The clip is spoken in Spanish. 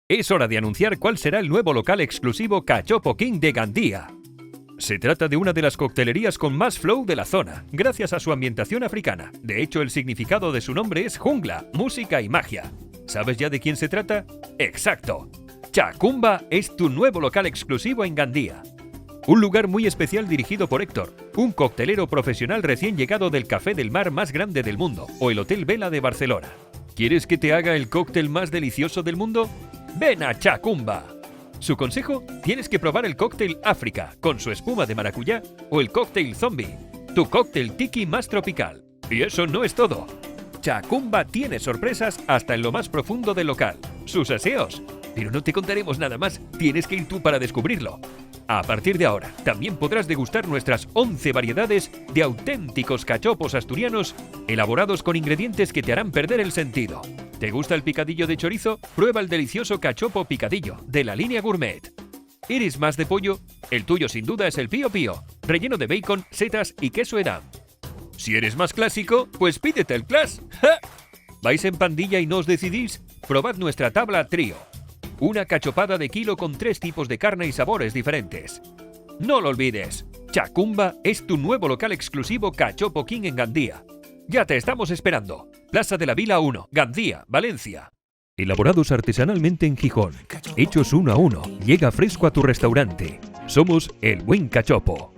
Es hora de anunciar cuál será el nuevo local exclusivo Cachopo King de Gandía. Se trata de una de las coctelerías con más flow de la zona, gracias a su ambientación africana. De hecho, el significado de su nombre es jungla, música y magia. ¿Sabes ya de quién se trata? ¡Exacto! Chakumba es tu nuevo local exclusivo en Gandía. Un lugar muy especial dirigido por Héctor, un coctelero profesional recién llegado del Café del Mar más grande del mundo, o el Hotel Vela de Barcelona. ¿Quieres que te haga el cóctel más delicioso del mundo? ¡Ven a Chakumba! Su consejo: tienes que probar el cóctel África, con su espuma de maracuyá, o el cóctel Zombie, tu cóctel tiki más tropical. Y eso no es todo. Chakumba tiene sorpresas hasta en lo más profundo del local, sus aseos. Pero no te contaremos nada más, tienes que ir tú para descubrirlo. A partir de ahora, también podrás degustar nuestras 11 variedades de auténticos cachopos asturianos, elaborados con ingredientes que te harán perder el sentido. ¿Te gusta el picadillo de chorizo? Prueba el delicioso cachopo picadillo, de la línea gourmet. ¿Eres más de pollo? El tuyo sin duda es el pío pío, relleno de bacon, setas y queso edam. Si eres más clásico, pues pídete el Class. ¡Ja! ¿Vais en pandilla y no os decidís? Probad nuestra tabla trío. Una cachopada de kilo con 3 tipos de carne y sabores diferentes. No lo olvides, Chakumba es tu nuevo local exclusivo Cachopo King en Gandía. Ya te estamos esperando. Plaza de la Vila 1, Gandía, Valencia. Elaborados artesanalmente en Gijón, hechos uno a uno, llega fresco a tu restaurante. Somos El Buen Cachopo.